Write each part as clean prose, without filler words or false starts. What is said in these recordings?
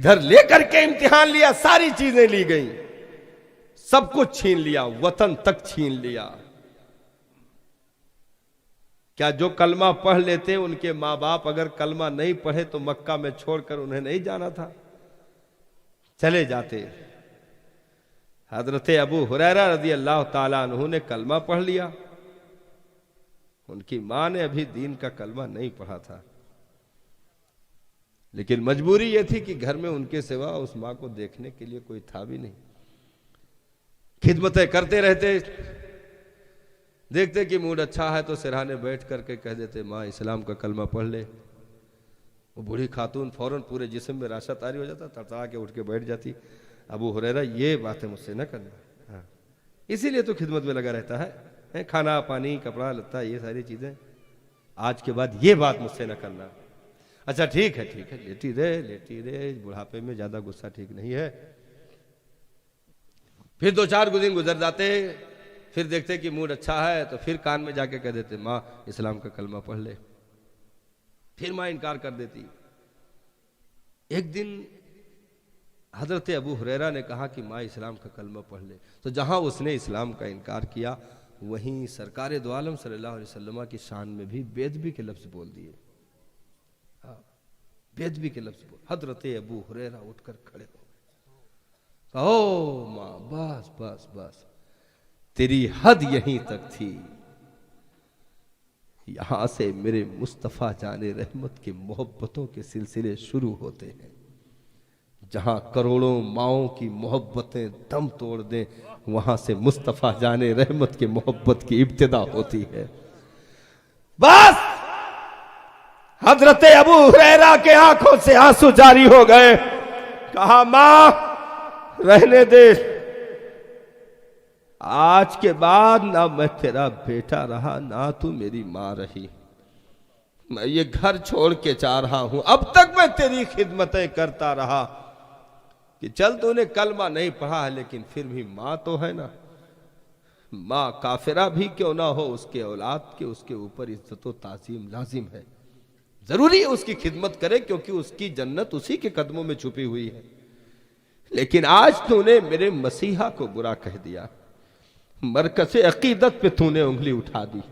इधर लेकर के इम्तिहान लिया, सारी चीजें ली गई, सब कुछ छीन लिया, वतन तक छीन लिया। क्या जो कलमा पढ़ लेते उनके माँ बाप अगर कलमा नहीं पढ़े तो मक्का में छोड़कर उन्हें नहीं जाना था, चले जाते। हजरत अबू हुरैरा रज़ी अल्लाह ताला अन्हु ने कलमा पढ़ लिया, उनकी मां ने अभी दीन का कलमा नहीं पढ़ा था, लेकिन मजबूरी यह थी कि घर में उनके सिवा उस मां को देखने के लिए कोई था भी नहीं। खिदमतें करते रहते, देखते कि मूड अच्छा है तो सिरहाने बैठ करके कह देते माँ इस्लाम का कलमा पढ़ ले। वो बूढ़ी खातून फौरन पूरे जिस्म में राशा तारी हो जाता, तड़तड़ा के उठ के बैठ जाती, अबू हुरैरा ये बातें मुझसे न करना। हाँ, इसीलिए तो खिदमत में लगा रहता है, खाना पानी कपड़ा लत्ता ये सारी चीजें, आज के बाद ये बात मुझसे न करना। अच्छा ठीक है लेटी रहे, बुढ़ापे में ज्यादा गुस्सा ठीक नहीं है। फिर 2-4 दिन गुजर जाते, फिर देखते कि मूड अच्छा है तो फिर कान में जाके कह देते माँ इस्लाम का कलमा पढ़ ले। फिर माँ इनकार कर देती। एक दिन हजरत अबू हुरैरा ने कहा कि माँ इस्लाम का कलमा पढ़ ले, तो जहां उसने इस्लाम का इनकार किया वहीं सरकार दो आलम सल्लल्लाहु अलैहि वसल्लम की शान में भी बेदबी के लफ्ज बोल दिए। हाँ, बेदबी के लफ्ज बोल। हजरत अबू हुरैरा उठकर खड़े हो गए, कहो माँ बस बस बस, तेरी हद यहीं तक थी, यहां से मेरे मुस्तफा जाने रहमत के मोहब्बतों के सिलसिले शुरू होते हैं। जहां करोड़ों माओं की मोहब्बतें दम तोड़ दें, वहां से मुस्तफा जाने रहमत के मोहब्बत की इब्तिदा होती है। बस हजरत अबू हुरैरा के आंखों से आंसू जारी हो गए। कहा मां रहने दे, आज के बाद ना मैं तेरा बेटा रहा ना तू मेरी मां रही, मैं ये घर छोड़ के जा रहा हूं। अब तक मैं तेरी खिदमतें करता रहा कि चल तूने कलमा नहीं पढ़ा है लेकिन फिर भी मां तो है ना, मां काफिरा भी क्यों ना हो, उसके औलाद के उसके ऊपर इज्जत व ताजीम लाजिम है, जरूरी है उसकी खिदमत करे क्योंकि उसकी जन्नत उसी के कदमों में छुपी हुई है। लेकिन आज तूने मेरे मसीहा को बुरा कह दिया, मरकज़े अकीदत पे तूने उंगली उठा दी,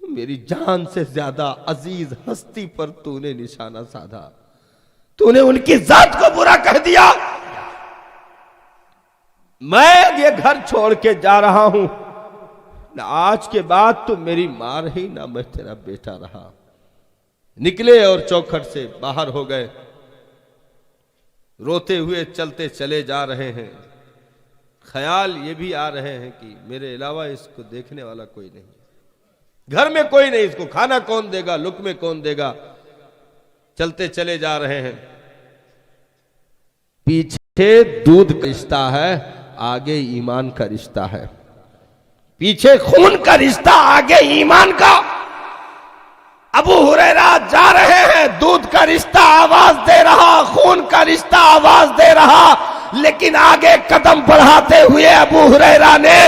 मेरी जान से ज्यादा अजीज हस्ती पर तूने निशाना साधा, तूने उनकी जात को बुरा कह दिया। मैं ये घर छोड़ के जा रहा हूं, ना आज के बाद तू मेरी मां रही ना मैं तेरा बेटा रहा। निकले और चौखट से बाहर हो गए, रोते हुए चलते चले जा रहे हैं। ख्याल ये भी आ रहे हैं कि मेरे अलावा इसको देखने वाला कोई नहीं, घर में कोई नहीं, इसको खाना कौन देगा, लुक़्मे कौन देगा। चलते चले जा रहे हैं, पीछे दूध का रिश्ता है, आगे ईमान का रिश्ता है। पीछे खून का रिश्ता, आगे ईमान का। अबू हुरैरा जा रहे हैं, दूध का रिश्ता आवाज दे रहा, खून का रिश्ता आवाज दे रहा, लेकिन आगे कदम बढ़ाते हुए अबू हुरैरा ने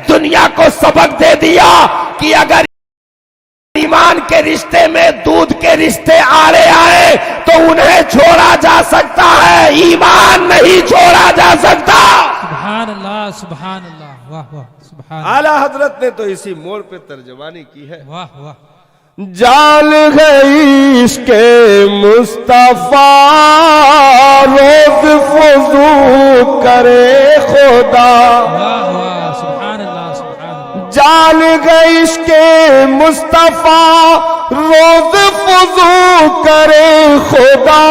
दुनिया को सबक दे दिया कि अगर ईमान के रिश्ते में दूध के रिश्ते आड़े आए तो उन्हें छोड़ा जा सकता है, ईमान नहीं छोड़ा जा सकता। सुभान अल्लाह, सुभान अल्लाह, वाह वाह, सुभान। आला हजरत ने तो इसी मोड़ पे तर्जमानी की है। वाह वाह। जाल गई इसके मुस्तफा, रोज फुजू करे खुदा। वाह वाह, सुभान अल्लाह, सुभान अल्लाह। जाल गई इसके मुस्तफा, रोज फुजू करे खुदा।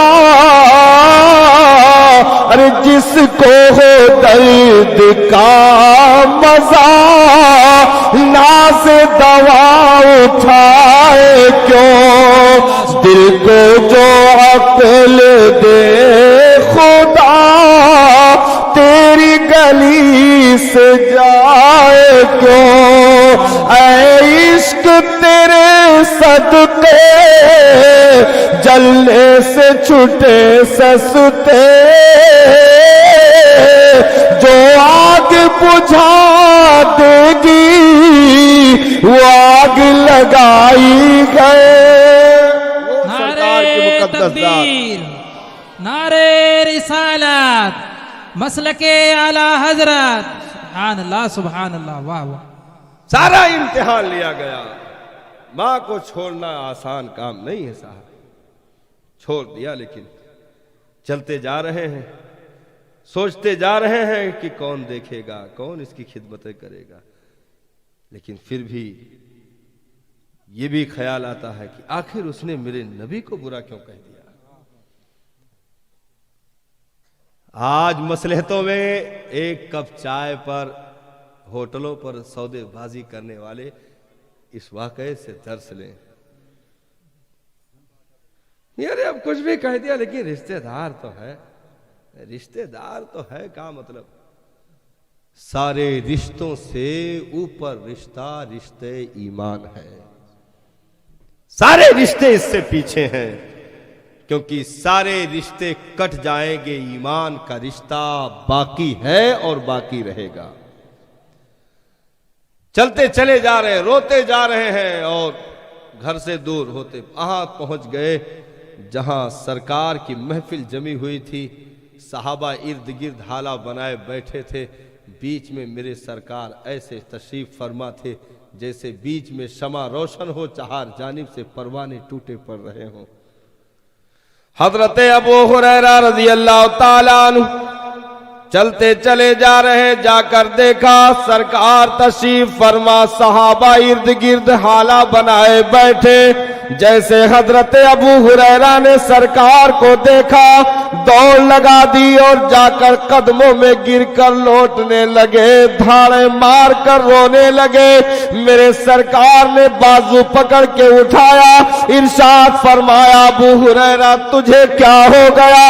अरे जिसको हो दर्द का मजा, नाज दवा उठाए क्यों, दिल को जो अक्ल दे खुदा, तेरी गली से जाए क्यों। ऐ इश्क तेरे सदके, जलने से छूटे सस्ते, जो आग बुझा देगी वो आग लगाई गए। नारे तकबीर, नारे रिसालत मसलके आला हजरत। सुभान अल्लाह सुभान अल्लाह, वाह वाह। सारा इम्तिहान लिया गया। मां को छोड़ना आसान काम नहीं है साहब, छोड़ दिया, लेकिन चलते जा रहे हैं, सोचते जा रहे हैं कि कौन देखेगा, कौन इसकी खिदमतें करेगा, लेकिन फिर भी ये भी ख्याल आता है कि आखिर उसने मेरे नबी को बुरा क्यों कह दिया। आज मसलहतों में एक कप चाय पर होटलों पर सौदेबाजी करने वाले इस वाकये से दर्स लें। यार अब कुछ भी कह दिया, लेकिन रिश्तेदार तो है, रिश्तेदार तो है, क्या मतलब। सारे रिश्तों से ऊपर रिश्ता रिश्ते ईमान है। सारे रिश्ते इससे पीछे हैं, क्योंकि सारे रिश्ते कट जाएंगे, ईमान का रिश्ता बाकी है और बाकी रहेगा। चलते चले जा रहे हैं, रोते जा रहे हैं, और घर से दूर होते वहां पहुंच गए जहां सरकार की महफिल जमी हुई थी। सहाबा इर्द गिर्द हाला बनाए बैठे थे। बीच में मेरे सरकार ऐसे तशरीफ फरमा थे जैसे बीच में शमा रोशन हो, चार जानिब से परवाने टूटे पड़ रहे हों। हजरत अबू हुरैरा रज़ी अल्लाह ताला अन्हु चलते चले जा रहे, जाकर देखा सरकार तशरीफ फरमा, सहाबा इर्द गिर्द हाला बनाए बैठे। जैसे हजरत अबू हुरैरा ने सरकार को देखा, दौड़ लगा दी और जाकर कदमों में गिरकर लौटने लगे, धाड़े मार कर रोने लगे। मेरे सरकार ने बाजू पकड़ के उठाया, इरशाद फरमाया, अबू हुरैरा तुझे क्या हो गया?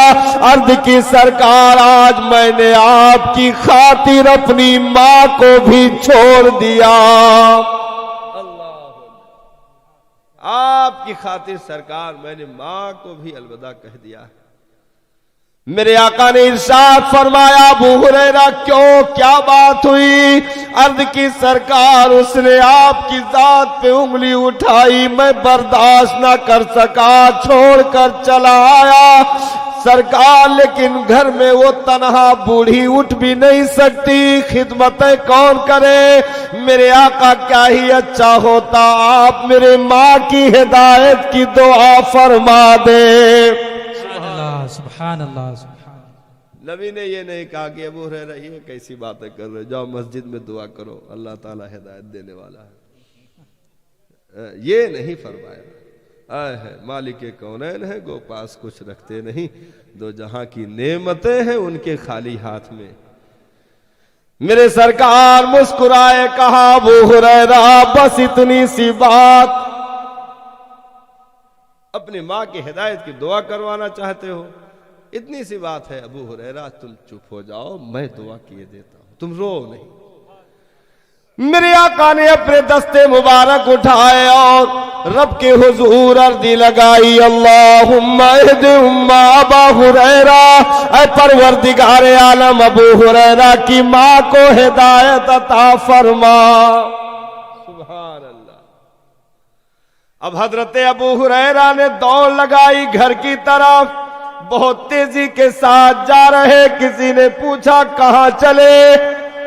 अर्ज की सरकार, आज मैंने आपकी खातिर अपनी मां को भी छोड़ दिया। आपकी खातिर सरकार मैंने मां को भी अलविदा कह दिया। मेरे आका ने इरशाद फरमाया, अबू हुरैरा क्यों, क्या बात हुई? अर्ज की सरकार, उसने आपकी जात पे उंगली उठाई, मैं बर्दाश्त ना कर सका, छोड़कर चला आया। सरकार, लेकिन घर में वो तन्हा बूढ़ी उठ भी नहीं सकती, खिदमतें कौन करे? मेरे आका क्या ही अच्छा होता आप मेरे माँ की हिदायत की दुआ फरमा दे। सुभान सुभान अल्लाह सुभान। नबी ने ये नहीं कहा कि अबू हुरैरा ये कैसी बातें कर रहे, जाओ मस्जिद में दुआ करो, अल्लाह ताला हिदायत देने वाला है, ये नहीं फरमाया। है मालिक कौनैन है, गो पास कुछ रखते नहीं, दो जहां की नेमतें हैं उनके खाली हाथ में। मेरे सरकार मुस्कुराए, कहा, अबू हुरैरा बस इतनी सी बात, अपनी मां की हिदायत की दुआ करवाना चाहते हो, इतनी सी बात है। अबू हुरैरा तुम चुप हो जाओ, मैं दुआ किए देता हूं, तुम रो नहीं। मेरे आका ने अपने दस्ते मुबारक उठाए और रब के हुजूर अर्जी लगाई, अल्लाहुम्मा इहदी उम्मा अबा हुरैरा, ऐ परवरदिगारे आलम अबू हुरैरा की मां को हिदायत अता फरमा। सुभान अल्लाह। अब हजरत अबू हुरैरा ने दौड़ लगाई घर की तरफ, बहुत तेजी के साथ जा रहे। किसी ने पूछा कहां चले?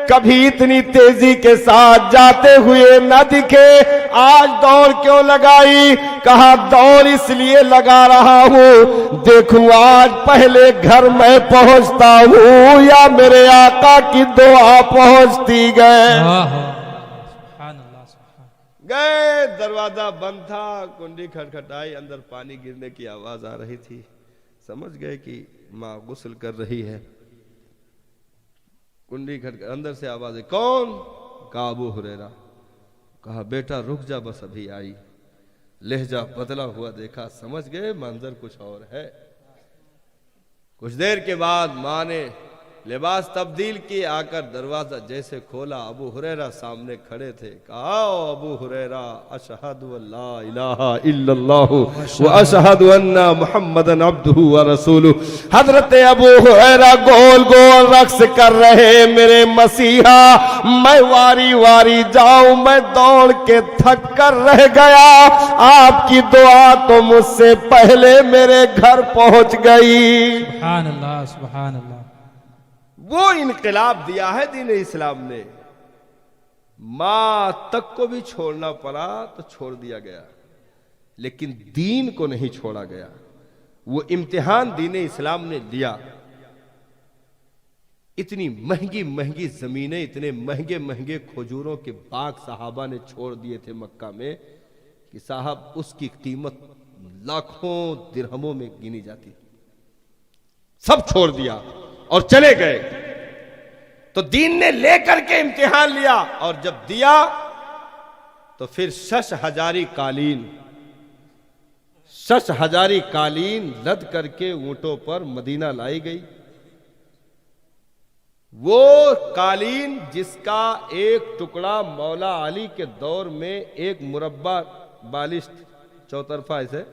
कभी इतनी तेजी के साथ जाते हुए न दिखे, आज दौड़ क्यों लगाई? कहा दौड़ इसलिए लगा रहा हूं, देखूं आज पहले घर में पहुंचता हूं या मेरे आका की दुआ पहुंचती गए। गए, दरवाजा बंद था, कुंडी खटखटाई, अंदर पानी गिरने की आवाज आ रही थी। समझ गए कि मां गुस्ल कर रही है। कुंडी खटखट, अंदर से आवाज है, कौन? कहा अबू हुरैरा। कहा बेटा रुक जा, बस अभी आई। लहजा बदला हुआ देखा, समझ गए मंजर कुछ और है। कुछ देर के बाद मां ने लिबास तब्दील किए, आकर दरवाजा जैसे खोला, अबू हुरैरा सामने खड़े थे। कहा, अबू हुरैरा, अशहदु अल्ला इलाहा इल्लल्लाहु व अशहदु अन्ना मुहम्मदन अब्दुहु व रसूलुहु। हजरत अबू हुरैरा गोल गोल रक्स कर रहे, मेरे मसीहा मैं वारी वारी जाऊं, मैं दौड़ के थक कर रह गया, आपकी दुआ तो मुझसे पहले मेरे घर पहुंच गई। सुभान अल्लाह, सुभान अल्लाह। वो इनकलाब दिया है दीन इस्लाम ने। मां तक को भी छोड़ना पड़ा तो छोड़ दिया गया, लेकिन दीन को नहीं छोड़ा गया। वो इम्तिहान दीन इस्लाम ने लिया। इतनी महंगी महंगी जमीनें, इतने महंगे महंगे खजूरों के बाग साहबा ने छोड़ दिए थे मक्का में कि साहब उसकी कीमत लाखों दिरहमों में गिनी जाती। सब छोड़ दिया और चले गए। तो दीन ने लेकर के इम्तिहान लिया, और जब दिया तो फिर 6,000 कालीन लद करके ऊंटों पर मदीना लाई गई। वो कालीन जिसका एक टुकड़ा मौला अली के दौर में एक मुरब्बा बालिश चौतरफा ऐसे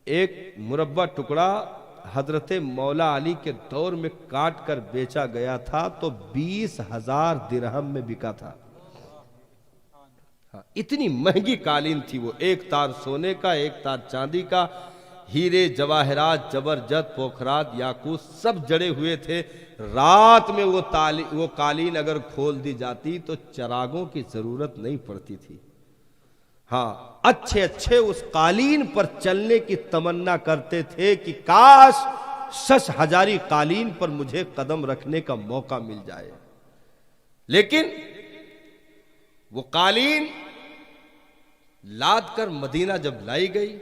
एक मुरब्बा टुकड़ा हजरत मौला अली के दौर में काट कर बेचा गया था तो 20,000 दिरहम में बिका था। हाँ, इतनी महंगी कालीन थी वो। एक तार सोने का, एक तार चांदी का, हीरे जवाहरात जबरजद पोखरात याकूत सब जड़े हुए थे। रात में वो कालीन अगर खोल दी जाती तो चरागों की जरूरत नहीं पड़ती थी। हाँ, अच्छे अच्छे उस कालीन पर चलने की तमन्ना करते थे कि काश 6,000 कालीन पर मुझे कदम रखने का मौका मिल जाए। लेकिन वो कालीन लाद कर मदीना जब लाई गई,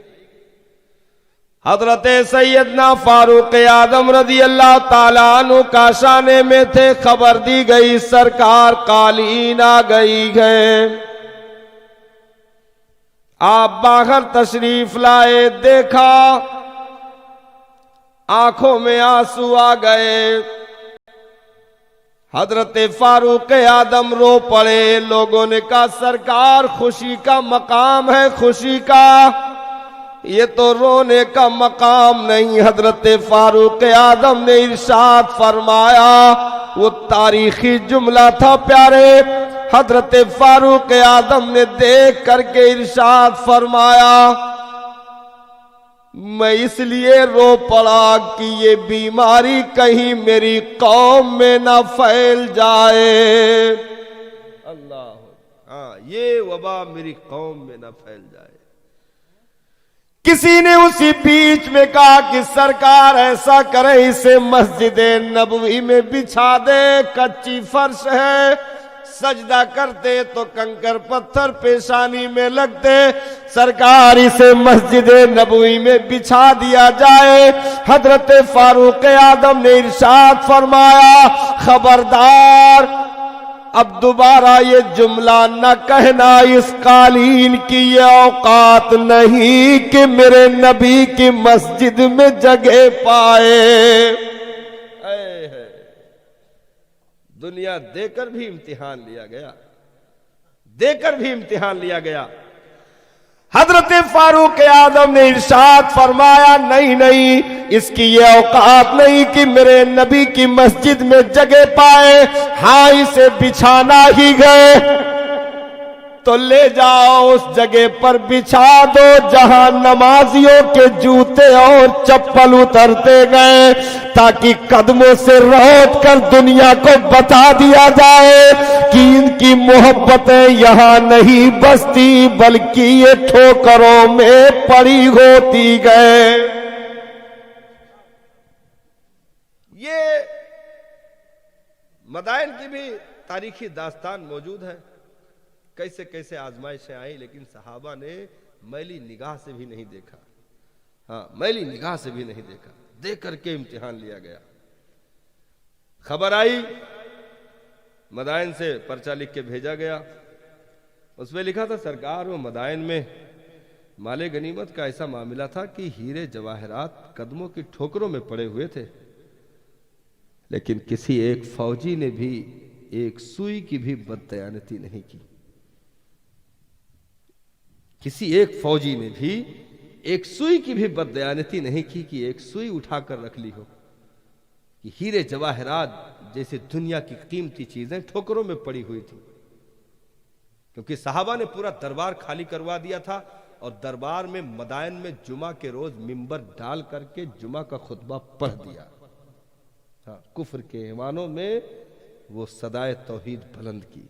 हजरत सैयदना फारूक आजम रजी अल्लाह ताला अन्हु काशाने में थे। खबर दी गई, सरकार कालीन आ गई है। आप बाहर तशरीफ लाए, देखा आंखों में आंसू आ गए। हजरत फारूक आदम रो पड़े। लोगों ने कहा, सरकार खुशी का मकाम है, खुशी का, ये तो रोने का मकाम नहीं। हजरत फारूक आदम ने इरशाद फरमाया, वो तारीखी जुमला था प्यारे। हजरत फारूक आदम ने देख करके इरशाद फरमाया, मैं इसलिए रो पड़ा कि ये बीमारी कहीं मेरी कौम में ना फैल जाए। अल्लाह, हाँ, ये वबा मेरी कौम में ना फैल जाए। किसी ने उसी बीच में कहा कि सरकार ऐसा करे, इसे मस्जिद नबवी में बिछा दे, कच्ची फर्श है, सजदा करते तो कंकर पत्थर पेशानी में लगते। सरकार इसे मस्जिद नबवी में बिछा दिया जाए। हजरत फारूक आदम ने इरशाद फरमाया, खबरदार अब दोबारा ये जुमला न कहना, इस कालीन की ये औकात नहीं कि मेरे नबी की मस्जिद में जगह पाए। दुनिया देकर भी इम्तिहान लिया गया, देकर भी इम्तिहान लिया गया। हजरत फारूक आदम ने इरशाद फरमाया, नहीं नहीं, इसकी ये औकात नहीं कि मेरे नबी की मस्जिद में जगह पाए। हाँ, इसे बिछाना ही गए तो ले जाओ, उस जगह पर बिछा दो जहां नमाजियों के जूते और चप्पल उतरते गए, ताकि कदमों से रोक कर दुनिया को बता दिया जाए कि इनकी मोहब्बतें यहां नहीं बसती, बल्कि ये ठोकरों में पड़ी होती गए। ये मदाइन की भी तारीखी दास्तान मौजूद है, कैसे कैसे आजमाइशें आई, लेकिन सहाबा ने मैली निगाह से भी नहीं देखा। हाँ, मैली निगाह से भी नहीं देखा, देख करके इम्तिहान लिया गया। खबर आई, मदाइन से पर्चा लिख के भेजा गया। उसमें लिखा था, सरकार वो मदाइन में माले गनीमत का ऐसा मामला था कि हीरे जवाहरात कदमों की ठोकरों में पड़े हुए थे, लेकिन किसी एक फौजी ने भी एक सुई की भी बददयानती नहीं की। किसी एक फौजी ने भी एक सुई की भी बददयानती नहीं की कि एक सुई उठाकर रख ली हो कि हीरे जवाहरात जैसे दुनिया की कीमती चीजें ठोकरों में पड़ी हुई थी। क्योंकि साहबा ने पूरा दरबार खाली करवा दिया था और दरबार में मदायन में जुमा के रोज मिंबर डाल करके जुमा का खुतबा पढ़ दिया। हाँ, कुफ्र के ईमानों में वो सदाए तौहीद बुलंद की।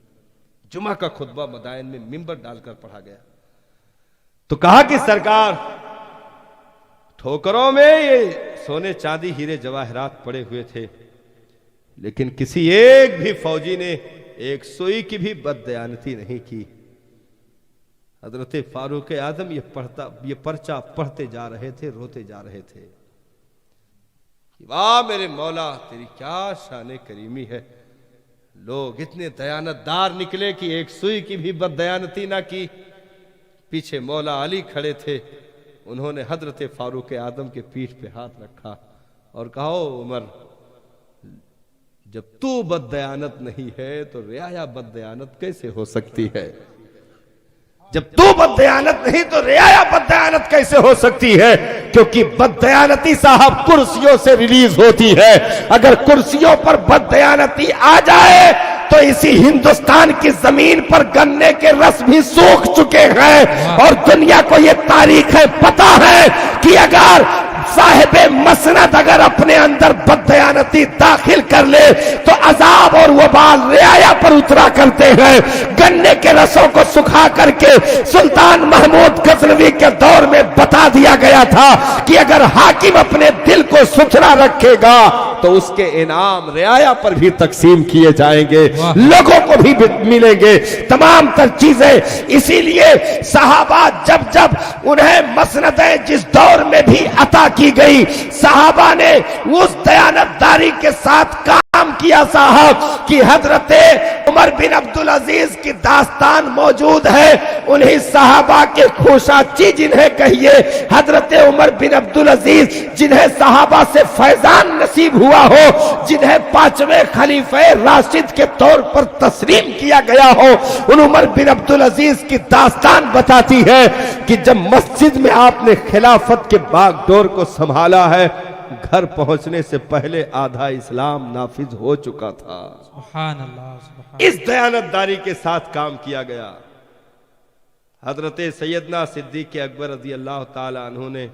जुमा का खुतबा मदायन में मिंबर डालकर पढ़ा गया। तो कहा कि सरकार, ठोकरों में ये सोने चांदी हीरे जवाहरात पड़े हुए थे, लेकिन किसी एक भी फौजी ने एक सुई की भी बददयानती नहीं की। हजरत फारूक आजम ये पर्चा पढ़ते जा रहे थे, रोते जा रहे थे। वाह मेरे मौला, तेरी क्या शान करीमी है। लोग इतने दयानतदार निकले कि एक सुई की भी बददयानती ना की। पीछे मौला अली खड़े थे, उन्होंने हजरत फारूक आजम के पीठ पे हाथ रखा और कहा, उमर, जब तू बददयानत नहीं है तो रियाया बददयानत कैसे हो सकती है? जब तू बददयानत नहीं तो रियाया बददयानत कैसे हो सकती है? क्योंकि बददयानती साहब कुर्सियों से रिलीज होती है। अगर कुर्सियों पर बददयानती आ जाए तो इसी हिंदुस्तान की जमीन पर गन्ने के रस भी सूख चुके हैं। और दुनिया को यह तारीख है, पता है कि अगर साहिबे मसनद अगर अपने अंदर बददयानती दाखिल कर ले तो अजाब और वबाल रियाया पर उतरा करते हैं। गन्ने के रसों को सुखा करके सुल्तान महमूद गजनवी के दौर में बता दिया गया था कि अगर हाकिम अपने दिल को सुथरा रखेगा तो उसके इनाम रियाया पर भी तकसीम किए जाएंगे, लोगों को भी मिलेंगे, तमाम तर चीजें। इसीलिए सहाबा जब जब उन्हें मसनदें जिस दौर में भी अता की गई, सहाबा ने उस दयानतदारी के साथ काम किया साहब कि हजरत उमर बिन अब्दुल अजीज की दास्तान मौजूद है। उन्हीं सहाबा के खुशाची जिन्हें कहिए, हजरत उमर बिन अब्दुल अजीज जिन्हें सहाबा से फैजान नसीब हुआ हो, जिन्हें 5वें खलीफे राशिद के तौर पर तस्लीम किया गया हो, उन उमर बिन अब्दुल अजीज की दास्तान बताती है कि जब मस्जिद में आपने खिलाफत के बागडोर को संभाला है, घर पहुंचने से पहले आधा इस्लाम नाफिज हो चुका था। सुभान अल्लाह, सुभान। इस दयानतदारी के साथ काम किया गया। हजरत सैयदना सिद्दीक अकबर रज़ी अल्लाह ताला अन्हु ने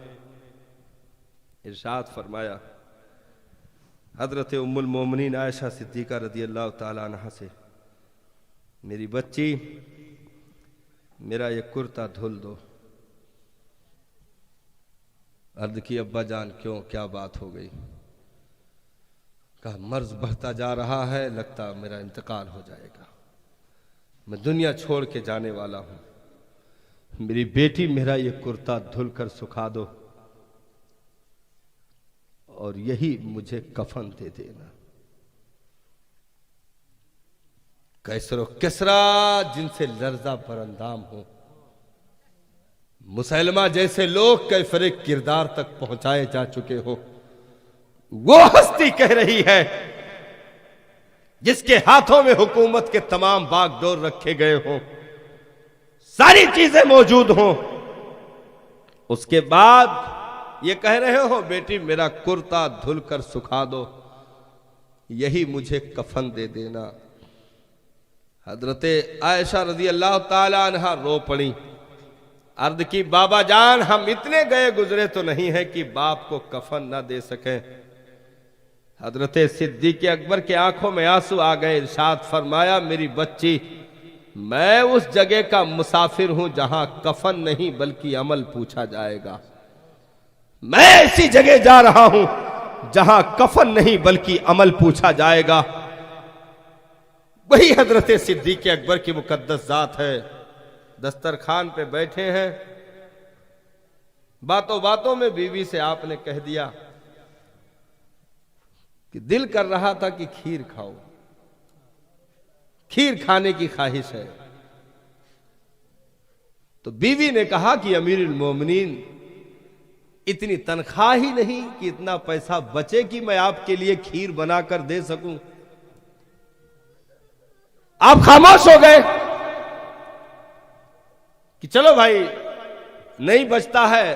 इरशाद फरमाया, हजरत उम्मुल मोमिनीन आयशा सिद्दीका रज़ी अल्लाह ताला अन्हा से, मेरी बच्ची, मेरा ये कुर्ता धुल दो। अर्ज की, अब्बा जान क्यों, क्या बात हो गई? कहा, मर्ज बढ़ता जा रहा है, लगता मेरा इंतकाल हो जाएगा, मैं दुनिया छोड़ के जाने वाला हूं। मेरी बेटी, मेरा ये कुर्ता धुल कर सुखा दो और यही मुझे कफन दे देना। कैसरो किसरा जिनसे लर्जा परंदाम हो, मुसलमा जैसे लोग कैफरे किरदार तक पहुंचाए जा चुके हो, वो हस्ती कह रही है जिसके हाथों में हुकूमत के तमाम बागडोर रखे गए हों, सारी चीजें मौजूद हों, उसके बाद ये कह रहे हो, बेटी मेरा कुर्ता धुल कर सुखा दो, यही मुझे कफन दे देना। हजरते आयशा रज़ी अल्लाह ताला अन्हा रो पड़ी। अर्ज की, बाबा जान, हम इतने गए गुजरे तो नहीं है कि बाप को कफन ना दे सके। हजरत सिद्दीक अकबर के आंखों में आंसू आ गए। इरशाद फरमाया, मेरी बच्ची, मैं उस जगह का मुसाफिर हूं जहां कफन नहीं बल्कि अमल पूछा जाएगा। मैं ऐसी जगह जा रहा हूं जहां कफन नहीं बल्कि अमल पूछा जाएगा। वही हजरत सिद्दीक अकबर की मुकद्दस जात है। दस्तरखान पे बैठे हैं, बातों बातों में बीवी से आपने कह दिया कि दिल कर रहा था कि खीर खाओ, खीर खाने की ख्वाहिश है। तो बीवी ने कहा कि अमीरुल मोमिनीन, इतनी तनख्वाह ही नहीं कि इतना पैसा बचे कि मैं आपके लिए खीर बनाकर दे सकूं। आप खामोश हो गए कि चलो भाई, नहीं बचता है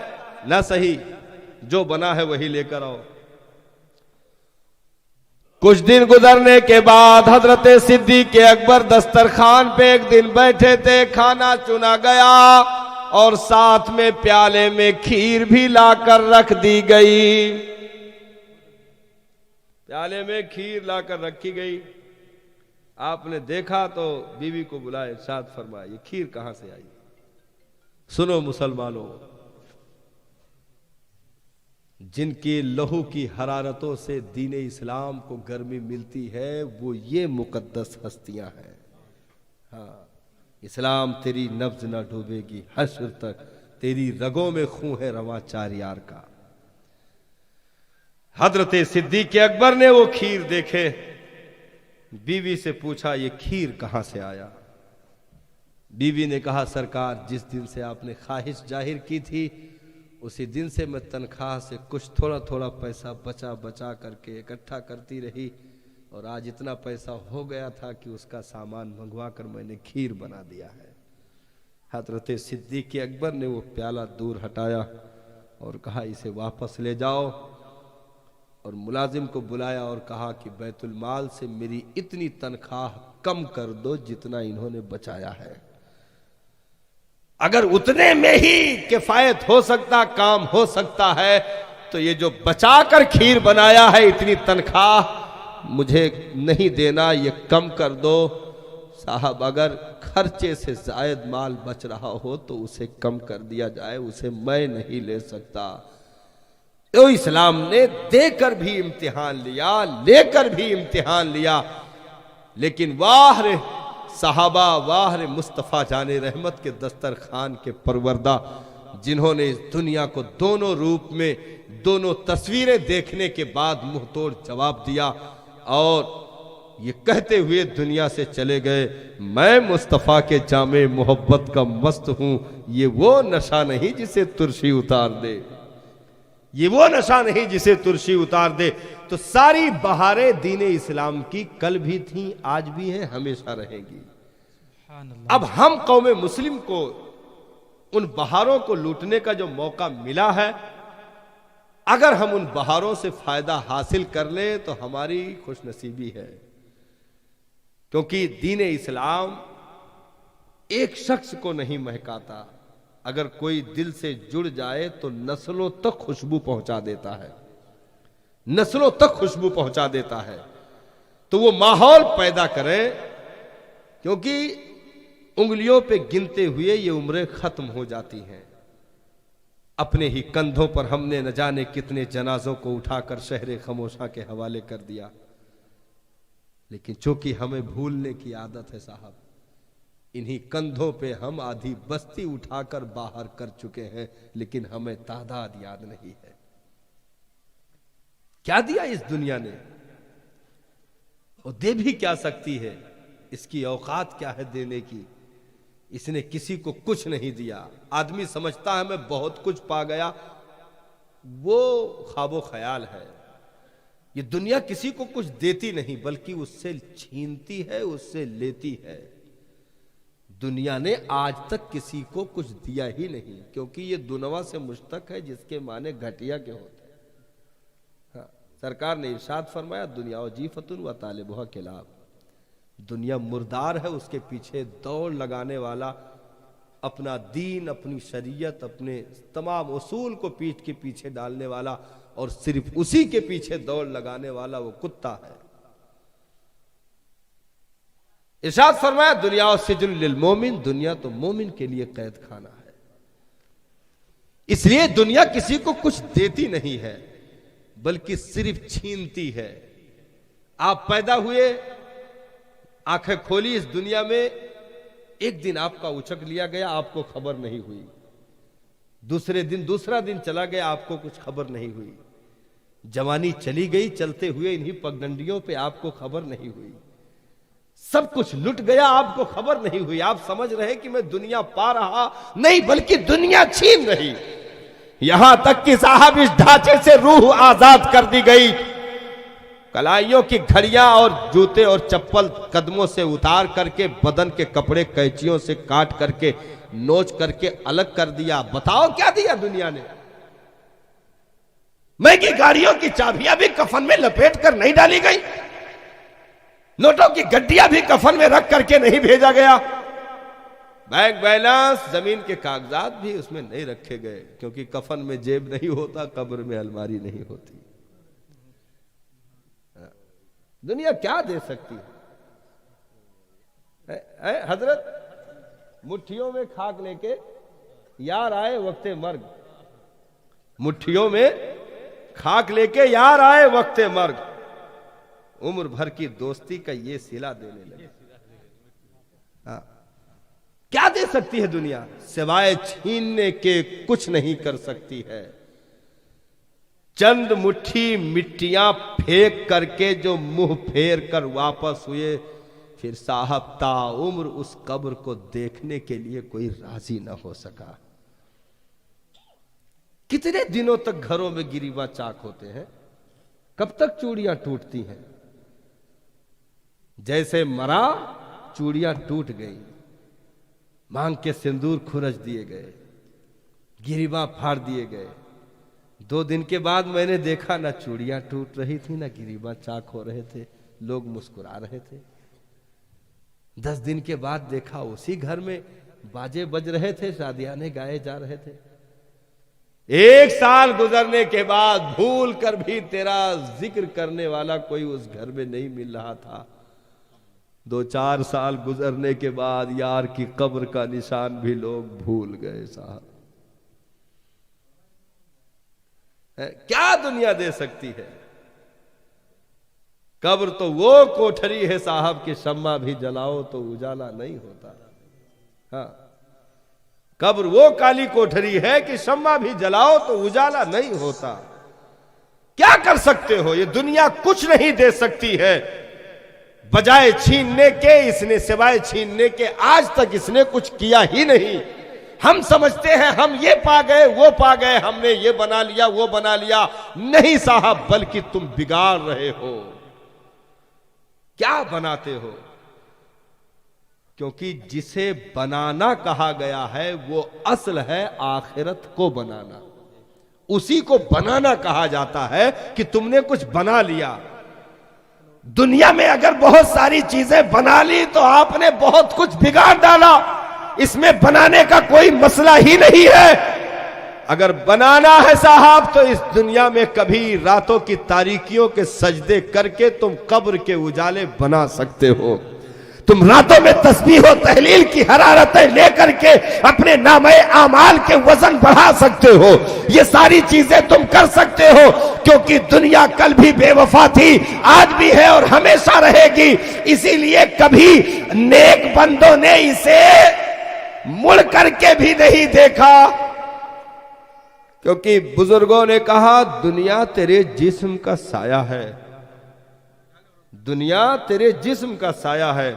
ना सही, जो बना है वही लेकर आओ। कुछ दिन गुजरने के बाद हजरत सिद्दीक अकबर दस्तरखान पे एक दिन बैठे थे, खाना चुना गया और साथ में प्याले में खीर भी लाकर रख दी गई। प्याले में खीर लाकर रखी गई। आपने देखा तो बीवी को बुलाया, इरशाद फरमाया, ये खीर कहां से आई? सुनो मुसलमानों, जिनकी लहू की हरारतों से दीन इस्लाम को गर्मी मिलती है, वो ये मुकद्दस हस्तियां हैं। हाँ, इस्लाम तेरी नब्ज ना डूबेगी, हश्र तक तेरी रगों में खून है रवा चार यार का। हजरत सिद्दीक अकबर ने वो खीर देखे, बीवी से पूछा, ये खीर कहां से आया? बीवी ने कहा, सरकार, जिस दिन से आपने ख्वाहिश जाहिर की थी उसी दिन से मैं तनख्वाह से कुछ थोड़ा थोड़ा पैसा बचा बचा करके इकट्ठा करती रही और आज इतना पैसा हो गया था कि उसका सामान मंगवा कर मैंने खीर बना दिया है। हजरत सिद्दीक अकबर ने वो प्याला दूर हटाया और कहा, इसे वापस ले जाओ, और मुलाजिम को बुलाया और कहा कि बैतुल माल से मेरी इतनी तनख्वाह कम कर दो जितना इन्होंने बचाया है। अगर उतने में ही किफायत हो सकता, काम हो सकता है, तो ये जो बचाकर खीर बनाया है, इतनी तनख्वाह मुझे नहीं देना, ये कम कर दो। साहब, अगर खर्चे से जायद माल बच रहा हो तो उसे कम कर दिया जाए, उसे मैं नहीं ले सकता। तो इस्लाम ने देकर भी इम्तिहान लिया, लेकर भी इम्तिहान लिया। लेकिन वाह रे सहाबा, वाह रे मुस्तफ़ा जाने रहमत के दस्तरखान के परवरदा, जिन्होंने इस दुनिया को दोनों रूप में, दोनों तस्वीरें देखने के बाद मुंह तोड़ जवाब दिया और ये कहते हुए दुनिया से चले गए, मैं मुस्तफ़ा के जामे मोहब्बत का मस्त हूं। ये वो नशा नहीं जिसे तुरशी उतार दे, ये वो नशा नहीं जिसे तुरशी उतार दे। तो सारी बहारें दीन इस्लाम की कल भी थी, आज भी हैं, हमेशा रहेंगी। अब हम कौमे मुस्लिम को उन बहारों को लूटने का जो मौका मिला है, अगर हम उन बहारों से फायदा हासिल कर ले तो हमारी खुशनसीबी है। क्योंकि दीन इस्लाम एक शख्स को नहीं महकाता, अगर कोई दिल से जुड़ जाए तो नस्लों तक खुशबू पहुंचा देता है, नस्लों तक खुशबू पहुंचा देता है। तो वो माहौल पैदा करें, क्योंकि उंगलियों पे गिनते हुए ये उम्रें खत्म हो जाती हैं। अपने ही कंधों पर हमने न जाने कितने जनाजों को उठाकर शहर खमोशा के हवाले कर दिया। लेकिन चूंकि हमें भूलने की आदत है साहब, इन्हीं कंधों पे हम आधी बस्ती उठाकर बाहर कर चुके हैं, लेकिन हमें तादाद याद नहीं है। क्या दिया इस दुनिया ने, और दे भी क्या सकती है, इसकी औकात क्या है देने की। इसने किसी को कुछ नहीं दिया। आदमी समझता है मैं बहुत कुछ पा गया, वो ख्वाबो ख्याल है। ये दुनिया किसी को कुछ देती नहीं, बल्कि उससे छीनती है, उससे लेती है। दुनिया ने आज तक किसी को कुछ दिया ही नहीं, क्योंकि ये दुनवा से मुश्तक है, जिसके माने घटिया के होते हैं। हाँ, सरकार ने इरशाद फरमाया, दुनिया जीफतुन व तालिबुहा किलाब। दुनिया मुर्दार है, उसके पीछे दौड़ लगाने वाला अपना दीन, अपनी शरीयत, अपने तमाम उसूल को पीठ के पीछे डालने वाला और सिर्फ उसी के पीछे दौड़ लगाने वाला वो कुत्ता है। इरशाद फरमाया, दुनिया सिजनुल लिल मोमिन, दुनिया तो मोमिन के लिए कैद खाना है। इसलिए दुनिया किसी को कुछ देती नहीं है, बल्कि सिर्फ छीनती है। आप पैदा हुए, आंखें खोली इस दुनिया में, एक दिन आपका उचक लिया गया, आपको खबर नहीं हुई। दूसरे दिन दूसरा दिन चला गया, आपको कुछ खबर नहीं हुई। जवानी चली गई, चलते हुए इन्हीं पगडंडियों पे आपको खबर नहीं हुई। सब कुछ लुट गया, आपको खबर नहीं हुई। आप समझ रहे कि मैं दुनिया पा रहा, नहीं, बल्कि दुनिया छीन रही। यहां तक कि साहब इस ढांचे से रूह आजाद कर दी गई। कलाइयों की घड़ियां और जूते और चप्पल कदमों से उतार करके बदन के कपड़े कैंचियों से काट करके नोच करके अलग कर दिया। बताओ क्या दिया दुनिया ने? महंगी गाड़ियों की चाबियां भी कफन में लपेट कर नहीं डाली गई, नोटों की गड्डियां भी कफन में रख करके नहीं भेजा गया, बैंक बैलेंस जमीन के कागजात भी उसमें नहीं रखे गए, क्योंकि कफन में जेब नहीं होता, कब्र में अलमारी नहीं होती। दुनिया क्या दे सकती है? हजरत मुट्ठियों में खाक लेके यार आए वक्ते मर्ग, मुट्ठियों में खाक लेके यार आए वक्ते मर्ग, उम्र भर की दोस्ती का ये सिला देने लगे। क्या दे सकती है दुनिया? सिवाय छीनने के कुछ नहीं कर सकती है। चंद मुट्ठी मिट्टियां फेंक करके जो मुंह फेर कर वापस हुए, फिर साहब ताउम्र उस कब्र को देखने के लिए कोई राजी ना हो सका। कितने दिनों तक घरों में गिरीबा चाक होते हैं? कब तक चूड़ियां टूटती हैं? जैसे मरा चूड़ियां टूट गई, मांग के सिंदूर खुरच दिए गए, गिरीबा फाड़ दिए गए। 2 दिन के बाद मैंने देखा ना चूड़ियां टूट रही थी ना गिरीबा चाक हो रहे थे, लोग मुस्कुरा रहे थे। 10 दिन के बाद देखा उसी घर में बाजे बज रहे थे, शादियाने गाए जा रहे थे। 1 साल गुजरने के बाद भूल कर भी तेरा जिक्र करने वाला कोई उस घर में नहीं मिल रहा था। 2-4 साल गुजरने के बाद यार की कब्र का निशान भी लोग भूल गए। साहब क्या दुनिया दे सकती है? कब्र तो वो कोठरी है साहब कि शम्मा भी जलाओ तो उजाला नहीं होता। हाँ, कब्र वो काली कोठरी है कि शम्मा भी जलाओ तो उजाला नहीं होता। क्या कर सकते हो? ये दुनिया कुछ नहीं दे सकती है। बजाय छीनने के, इसने सिवाय छीनने के आज तक इसने कुछ किया ही नहीं। हम समझते हैं हम ये पा गए वो पा गए, हमने ये बना लिया वो बना लिया। नहीं साहब, बल्कि तुम बिगाड़ रहे हो। क्या बनाते हो? क्योंकि जिसे बनाना कहा गया है वो असल है आखिरत को बनाना, उसी को बनाना कहा जाता है कि तुमने कुछ बना लिया। दुनिया में अगर बहुत सारी चीजें बना ली तो आपने बहुत कुछ बिगाड़ डाला। इसमें बनाने का कोई मसला ही नहीं है। अगर बनाना है साहब तो इस दुनिया में कभी रातों की तारीकियों के सजदे करके तुम कब्र के उजाले बना सकते हो। तुम रातों में तस्बीह और तहलील की हरारतें लेकर के अपने नामे आमाल के वजन बढ़ा सकते हो। ये सारी चीजें तुम कर सकते हो, क्योंकि दुनिया कल भी बेवफा थी, आज भी है और हमेशा रहेगी। इसीलिए कभी नेक बंदों ने इसे मुड़ करके भी नहीं देखा, क्योंकि बुजुर्गों ने कहा दुनिया तेरे जिस्म का साया है, दुनिया तेरे जिस्म का साया है।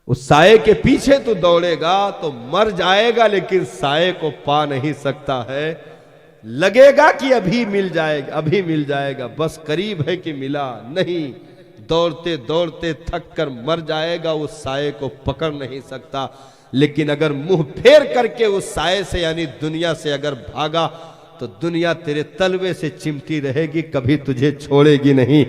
उस साये के पीछे तू दौड़ेगा तो मर जाएगा, लेकिन साये को पा नहीं सकता है। लगेगा कि अभी मिल जाएगा, अभी मिल जाएगा, बस करीब है कि मिला नहीं। दौड़ते दौड़ते थक कर मर जाएगा, उस साये को पकड़ नहीं सकता। लेकिन अगर मुंह फेर करके उस साये से यानी दुनिया से अगर भागा तो दुनिया तेरे तलवे से चिमटी रहेगी, कभी तुझे छोड़ेगी नहीं।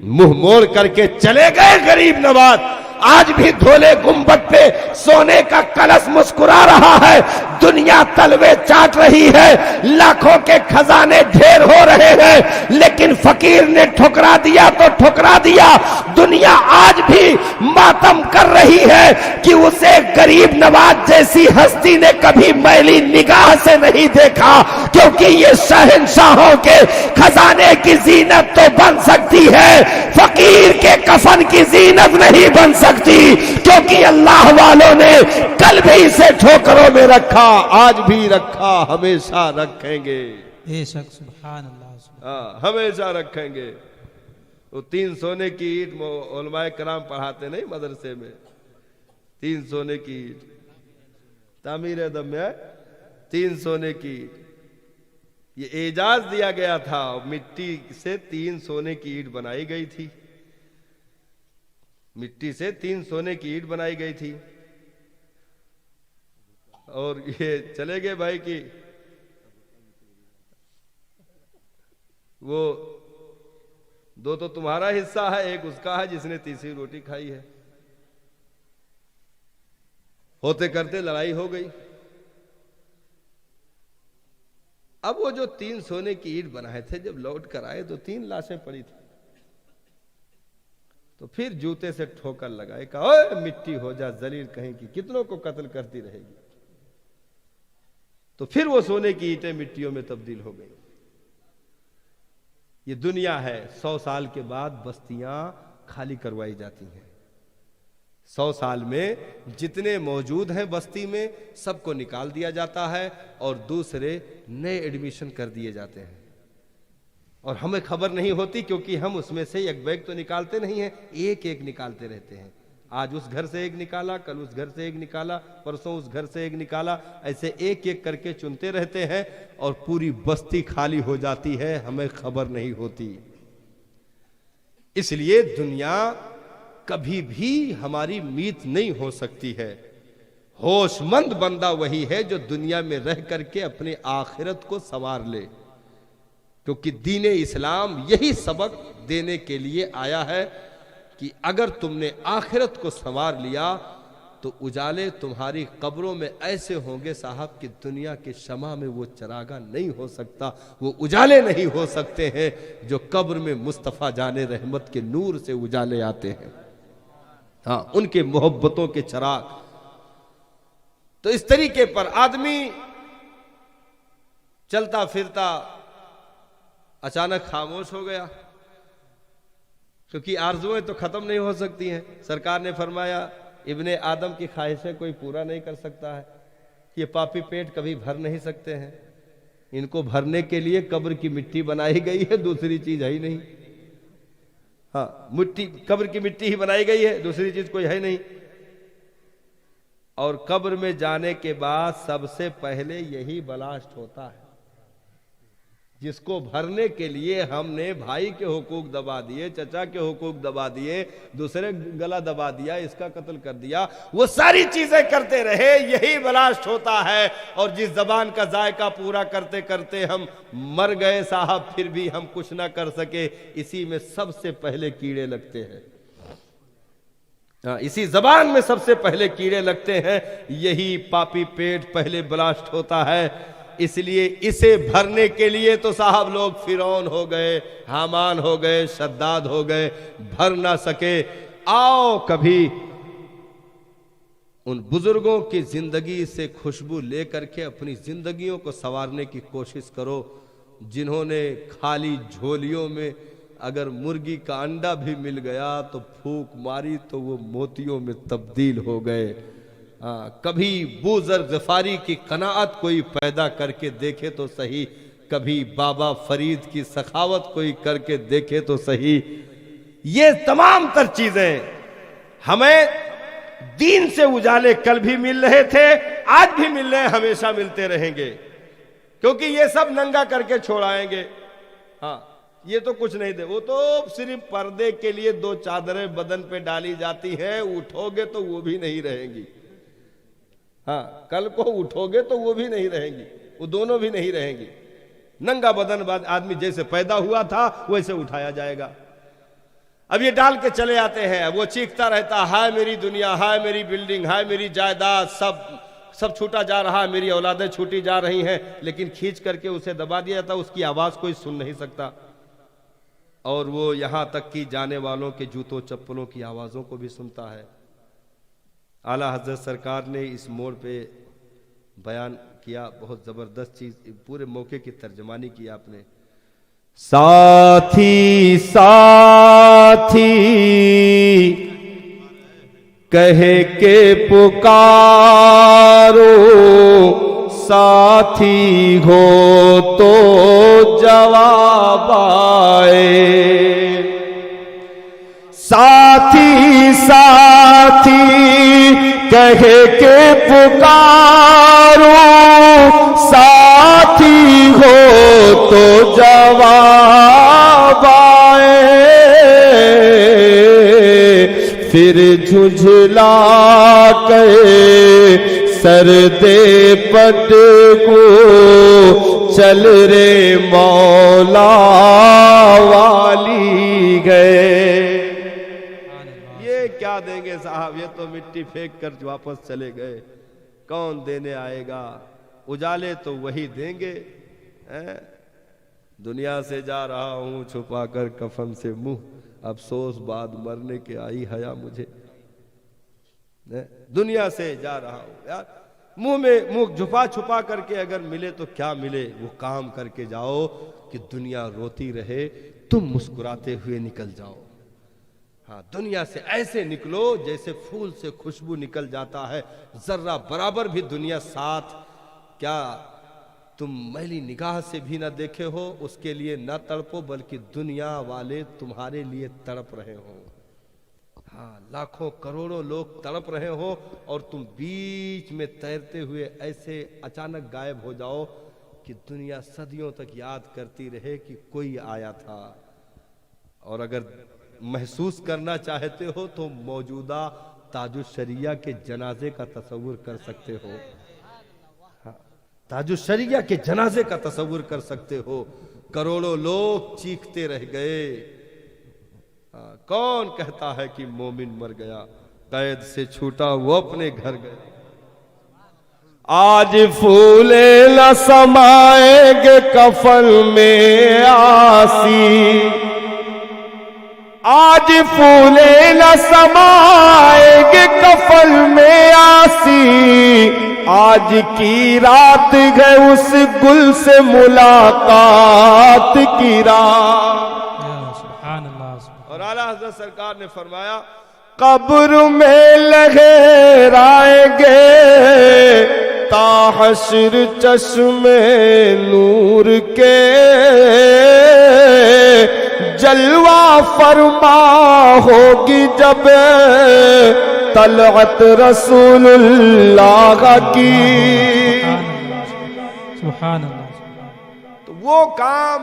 मुंह मोड़ करके चले गए गरीब नवाज। आज भी धोले गुंबद पे सोने का कलश मुस्कुरा रहा है। दुनिया तलवे चाट रही है, लाखों के खजाने ढेर हो रहे हैं, लेकिन फकीर ने ठुकरा दिया तो ठुकरा दिया। दुनिया आज भी मातम कर रही है कि उसे गरीब नवाज जैसी हस्ती ने कभी मैली निगाह से नहीं देखा, क्योंकि ये शहंशाहों के खजाने की जीनत तो बन सकती है, फकीर के कफन की जीनत नहीं बन सकती, क्योंकि अल्लाह वालों ने कल भी इसे ठोकरों में रखा, आज भी रखा, हमेशा रखेंगे। बेशक, सुभान अल्लाह, हमेशा रखेंगे। वो 3 सोने की ईंट उलमाए कराम पढ़ाते नहीं मदरसे में, 3 सोने की ईंट तामीर दम में 3 सोने की ईंट, ये एजाज दिया गया था। मिट्टी से 3 सोने की ईंट बनाई गई थी, मिट्टी से 3 सोने की ईंट बनाई गई थी। और ये चले गए भाई कि वो 2 तो तुम्हारा हिस्सा है, 1 उसका है जिसने तीसरी रोटी खाई है। होते करते लड़ाई हो गई। अब वो जो 3 सोने की ईंट बनाए थे, जब लौट कर आए तो 3 लाशें पड़ी थी। तो फिर जूते से ठोकर लगाए, कहा ओए मिट्टी हो जा जलील कहीं की, कितनों को कत्ल करती रहेगी। तो फिर वो सोने की ईंटें मिट्टियों में तब्दील हो गई। ये दुनिया है। 100 साल के बाद बस्तियां खाली करवाई जाती हैं। 100 साल में जितने मौजूद हैं बस्ती में सबको निकाल दिया जाता है और दूसरे नए एडमिशन कर दिए जाते हैं। और हमें खबर नहीं होती, क्योंकि हम उसमें से एक बैग तो निकालते नहीं हैं, एक एक निकालते रहते हैं। आज उस घर से एक निकाला, कल उस घर से एक निकाला, परसों उस घर से एक निकाला, ऐसे एक एक करके चुनते रहते हैं और पूरी बस्ती खाली हो जाती है, हमें खबर नहीं होती। इसलिए दुनिया कभी भी हमारी मीत नहीं हो सकती है। होशमंद बंदा वही है जो दुनिया में रह करके अपने आखिरत को संवार ले, क्योंकि दीन इस्लाम यही सबक देने के लिए आया है कि अगर तुमने आखिरत को संवार लिया तो उजाले तुम्हारी कब्रों में ऐसे होंगे साहब कि दुनिया के शमा में वो चरागा नहीं हो सकता, वो उजाले नहीं हो सकते हैं जो कब्र में मुस्तफ़ा जाने रहमत के नूर से उजाले आते हैं। हाँ, उनके मोहब्बतों के चराग। तो इस तरीके पर आदमी चलता फिरता अचानक खामोश हो गया, क्योंकि आरजुएं तो खत्म नहीं हो सकती हैं। सरकार ने फरमाया इब्ने आदम की ख्वाहिशें कोई पूरा नहीं कर सकता है, ये पापी पेट कभी भर नहीं सकते हैं। इनको भरने के लिए कब्र की मिट्टी बनाई गई है, दूसरी चीज है ही नहीं। हाँ, मिट्टी, कब्र की मिट्टी ही बनाई गई है, दूसरी चीज कोई है नहीं। और कब्र में जाने के बाद सबसे पहले यही बलास्ट होता है, जिसको भरने के लिए हमने भाई के हुकूक दबा दिए, चचा के हुकूक दबा दिए, दूसरे गला दबा दिया, इसका कत्ल कर दिया, वो सारी चीजें करते रहे, यही बलास्ट होता है। और जिस जबान का जायका पूरा करते करते हम मर गए साहब, फिर भी हम कुछ ना कर सके, इसी में सबसे पहले कीड़े लगते हैं। इसी जबान में सबसे पहले कीड़े लगते हैं, यही पापी पेट पहले ब्लास्ट होता है। इसलिए इसे भरने के लिए तो साहब लोग फिरौन हो गए, हामान हो गए, शद्दाद हो गए, भर ना सके। आओ कभी उन बुजुर्गों की जिंदगी से खुशबू लेकर के अपनी जिंदगियों को संवारने की कोशिश करो, जिन्होंने खाली झोलियों में अगर मुर्गी का अंडा भी मिल गया तो फूंक मारी तो वो मोतियों में तब्दील हो गए। कभी बूजर गफारी की कनाअत कोई पैदा करके देखे तो सही, कभी बाबा फरीद की सखावत कोई करके देखे तो सही। ये तमाम तर चीजें हमें दीन से उजाले कल भी मिल रहे थे, आज भी मिल रहे, हमेशा मिलते रहेंगे, क्योंकि ये सब नंगा करके छोड़ाएंगे। हाँ, ये तो कुछ नहीं दे, वो तो सिर्फ पर्दे के लिए 2 चादरें बदन पे डाली जाती हैं, उठोगे तो वो भी नहीं रहेंगी। हाँ, कल को उठोगे तो वो भी नहीं रहेंगी, वो दोनों भी नहीं रहेंगी। नंगा बदन आदमी जैसे पैदा हुआ था वैसे उठाया जाएगा। अब ये डाल के चले आते हैं, वो चीखता रहता, हाय मेरी दुनिया, हाय मेरी बिल्डिंग, हाय मेरी जायदाद, सब छूटा जा रहा है, मेरी औलादें छूटी जा रही हैं, लेकिन खींच करके उसे दबा दिया जाता, उसकी आवाज कोई सुन नहीं सकता। और वो यहां तक कि जाने वालों के जूतों चप्पलों की आवाजों को भी सुनता है। आला हजरत सरकार ने इस मोड़ पे बयान किया, बहुत जबरदस्त चीज, पूरे मौके की तर्जमानी की आपने। साथी साथी कहे के पुकारो, साथी हो तो जवाब आए। साथी साथी कहे के पुकारो, तो जवाब आए, फिर झुझला के सरदे पट को चल रे मौला वाली गए। ये क्या देंगे साहब, ये तो मिट्टी फेंक कर वापस चले गए, कौन देने आएगा? उजाले तो वही देंगे। दुनिया से जा रहा हूं छुपा कर कफन से मुंह, अफसोस बाद मरने के आई हया मुझे। दुनिया से जा रहा हूं यार, मुंह में मुंह छुपा छुपा करके अगर मिले तो क्या मिले, वो काम करके जाओ कि दुनिया रोती रहे, तुम मुस्कुराते हुए निकल जाओ। हाँ, दुनिया से ऐसे निकलो जैसे फूल से खुशबू निकल जाता है, जर्रा बराबर भी दुनिया साथ, क्या तुम मैली निगाह से भी ना देखे हो, उसके लिए ना तड़पो, बल्कि दुनिया वाले तुम्हारे लिए तड़प रहे हो। हाँ, लाखों करोड़ों लोग तड़प रहे हो और तुम बीच में तैरते हुए ऐसे अचानक गायब हो जाओ कि दुनिया सदियों तक याद करती रहे कि कोई आया था। और अगर महसूस करना चाहते हो तो मौजूदा ताजुशरिया के जनाजे का तस्वुर कर सकते हो। हाँ, ताजुशरिया के जनाजे का तस्वुर कर सकते हो। करोड़ों लोग चीखते रह गए। कौन कहता है कि मोमिन मर गया, कैद से छूटा वो अपने घर गया। आज फूले न समाएंगे कफन में आसी, आज फूले न समाएंगे कफन में आसी, आज की रात है उस गुल से मुलाकात की रात। और आला हज़रत सरकार ने फरमाया, कब्र में लहराएंगे ताहश्र चश्मे नूर के, जलवा फरमा होगी जब तलअत रसूलुल्लाह की। सुभान अल्लाह। तो वो काम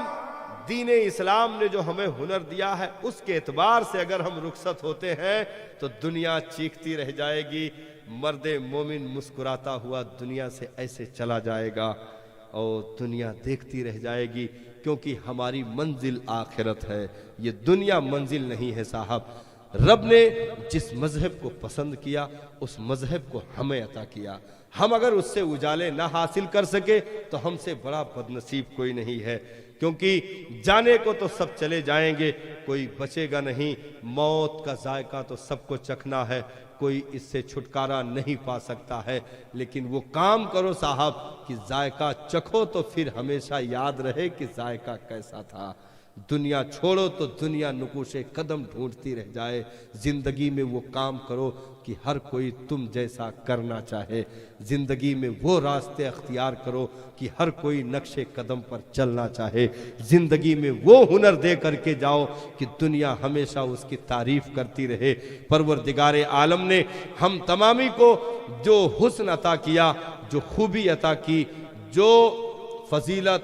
दीने इस्लाम ने जो हमें हुनर दिया है, उसके एतबार से अगर हम रुखसत होते हैं तो दुनिया चीखती रह जाएगी, मर्दे मोमिन मुस्कुराता हुआ दुनिया से ऐसे चला जाएगा और दुनिया देखती रह जाएगी, क्योंकि हमारी मंजिल आखिरत है, ये दुनिया मंजिल नहीं है साहब। रब ने जिस मजहब को पसंद किया उस मजहब को हमें अता किया। हम अगर उससे उजाले ना हासिल कर सके तो हमसे बड़ा बदनसीब कोई नहीं है, क्योंकि जाने को तो सब चले जाएंगे, कोई बचेगा नहीं। मौत का जायका तो सबको चखना है, कोई इससे छुटकारा नहीं पा सकता है। लेकिन वो काम करो साहब कि जायका चखो तो फिर हमेशा याद रहे कि जायका कैसा था। दुनिया छोड़ो तो दुनिया नुकूशे कदम ढूंढती रह जाए। जिंदगी में वो काम करो कि हर कोई तुम जैसा करना चाहे। जिंदगी में वो रास्ते अख्तियार करो कि हर कोई नक्शे कदम पर चलना चाहे। जिंदगी में वो हुनर दे करके जाओ कि दुनिया हमेशा उसकी तारीफ करती रहे। परवरदिगारे आलम ने हम तमामी को जो हुस्न अता किया, जो खूबी अता की, जो फजीलत,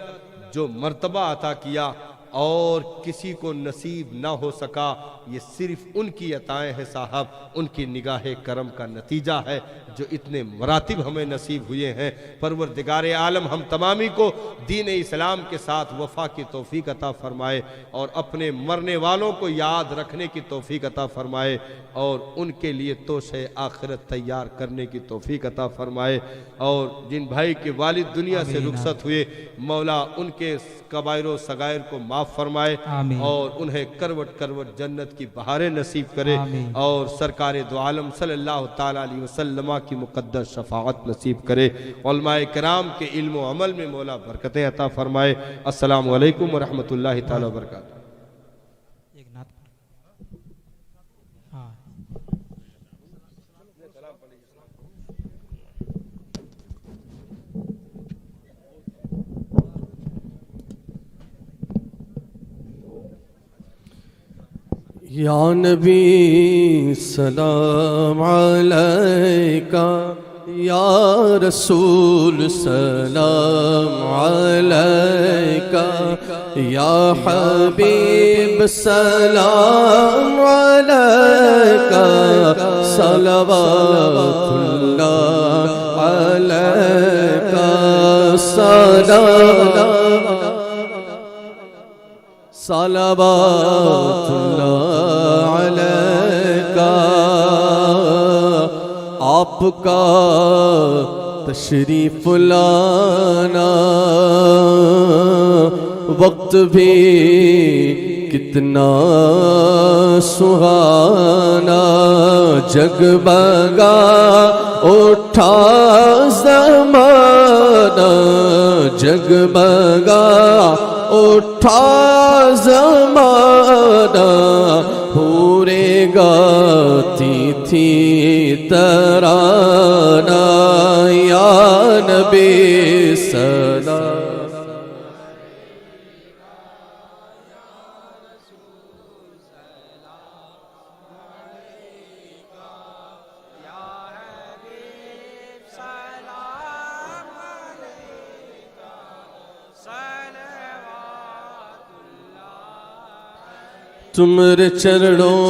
जो मर्तबा अता किया, और किसी को नसीब ना हो सका, ये सिर्फ उनकी अताएं हैं साहब, उनकी निगाहे करम का नतीजा है जो इतने मरातिब हमें नसीब हुए हैं। परवरदिगारे आलम हम तमामी को दीन इस्लाम के साथ वफा की तौफीक अता फरमाए और अपने मरने वालों को याद रखने की तौफीक अता फरमाए और उनके लिए तोशे आखिरत तैयार करने की तौफीक अता फरमाए। और जिन भाई के वालिद दुनिया से रुखसत हुए, मौला उनके कबायरो सगायर को माफ फरमाए और उन्हें करवट करवट जन्नत की बहारें नसीब करे और सरकारे दो आलम सल्लल्लाहु ताला अलैहि वसल्लम की मुक़द्दस शफाअत नसीब करे। उलमाए किराम के इल्म व अमल में मौला बरकतें अता फरमाए। अस्सलामु अलैकुम व रहमतुल्लाहि ताला व बरकातहू। या नबी सलाम अलैका या रसूल सलाम अलैका, या हबीब सलाम अलैका, सलवातुल्लाह अलैका, सलवातुल्लाह अलैका। आपका तशरीफ लाना वक्त भी कितना सुहाना, जगमगा उठा ज़माना, जगमगा उठा ज़माना, पूरे गाती थी तराना, या नबी सलाम। तुम्हारे चरणों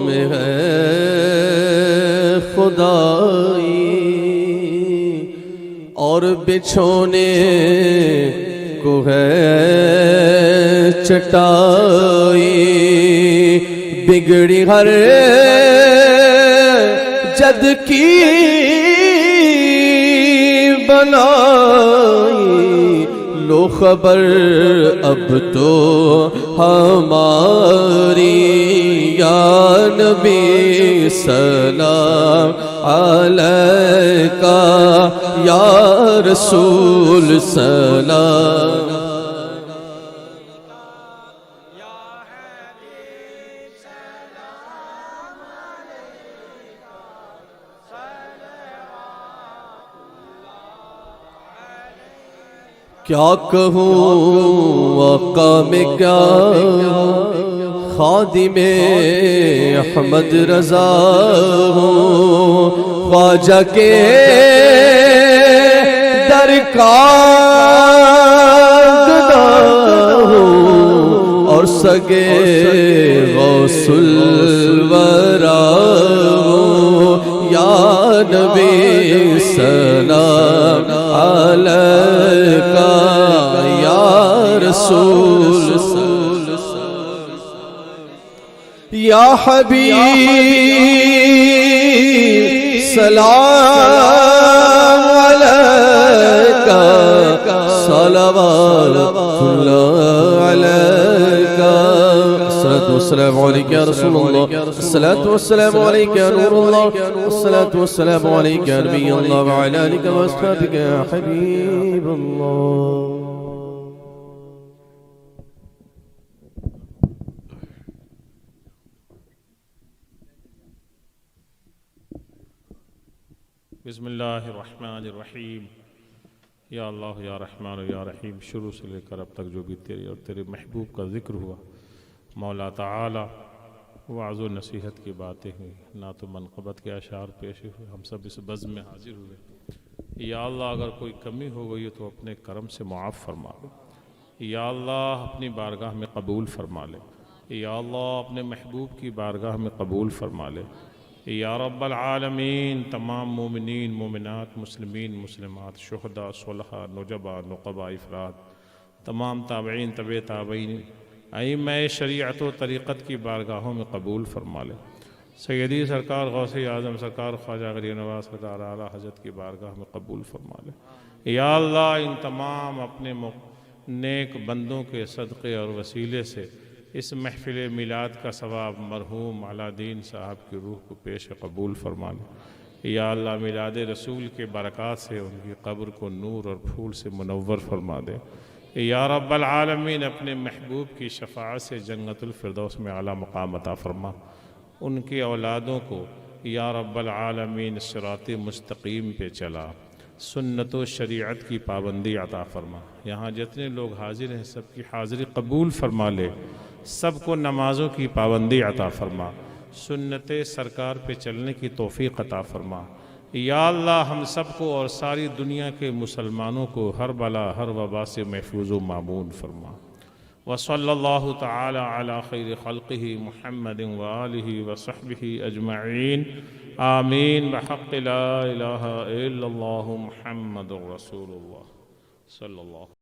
में है खुदाई, और बिछोने को है चटाई, बिगड़ी हर जद की बनाई, लो खबर अब तो हमारी, या नबी सलाम अलैका, या रसूल सलाम। क्या कहूँ आका में क्या खादिमे अहमद रज़ा हूँ, ख्वाजा के दर का गदा हूँ, और सगे गौसुल वरा हूँ, या नबी सलाम अलैका, या रसूल या हबीब सलाम अलैका, सलवातुल्लाह अलैका, अस्सलातु वस्सलामु अलैका या रसूलल्लाह, अस्सलातु वस्सलामु अलैका या नूरुल्लाह, अस्सलातु वस्सलामु अलैका या नबियल्लाह व अला आलिका व अस्हाबिका या हबीबल्लाह। बिस्मिल्लाहिर्रहमानिर्रहीम। या अल्लाह या रहमान या रहीम। शुरू से लेकर अब तक जो भी तेरे और तेरे महबूब का ज़िक्र हुआ, मौला ताला वाज़ व नसीहत की बातें हुई, ना तो मनक़बत के अशार पेश हुए, हम सब इस बज़्म में हाजिर हुए। या अल्लाह अगर कोई कमी हो गई तो अपने करम से मुआफ़ फरमा ले। या अल्लाह अपनी बारगाह में कबूल फरमा ले। या अल्लाह अपने महबूब की बारगाह में कबूल फरमा ले। या रब्बल आलमीन तमाम मोमिनीन मोमिनात मुस्लिमीन मुस्लिमात शुहदा सुलहा नुजबा नुक़बा इफ़राद तमाम ताबईन तबे ताबईन अइम्मा शरीअत व तरीक़त की बारगाहों में कबूल फरमा ले। सैयदी सरकार गौसे आज़म सरकार ख्वाजा गरीब नवाज़ सरकार आला हज़रत की बारगाह में कबूल फरमा ले। या अल्लाह इन तमाम अपने नेक बंदों के सदक़े और वसीले से इस महफ़िल मिलाद का सवाब मरहूम अलादीन साहब की रूह को पेश कबूल फरमा ले। या अल्लाह मिलाद रसूल के बरक़ात से उनकी कब्र को नूर और फूल से मुनव्वर फरमा दे। या रब्बल आलमीन अपने महबूब की शफ़ाअत से जन्नतुल फ़िरदौस में आला मक़ाम अता फरमा। उनकी औलादों को या रब्बल आलमीन सिराते मुस्तक़ीम पे चला, सुन्नत व शरीअत की पाबंदी अता फरमा। यहाँ जितने लोग हाजिर हैं सबकी हाज़िरी कबूल फरमा ले। सबको नमाज़ों की पाबंदी अता फरमा। सुन्नत सरकार पे चलने की तौफीक अता फरमा। या अल्लाह हम सबको और सारी दुनिया के मुसलमानों को हर बला हर वबा से महफूज व मामून फरमा। व सल्लल्लाहु तआला अला खैर खल्क़िही मुहम्मदिन व आलिही व सहबिही अजमईन आमीन बहक़्क़ि ला इलाहा इल्लल्लाहु मुहम्मदुर रसूलुल्लाह सल्लल्लाहु।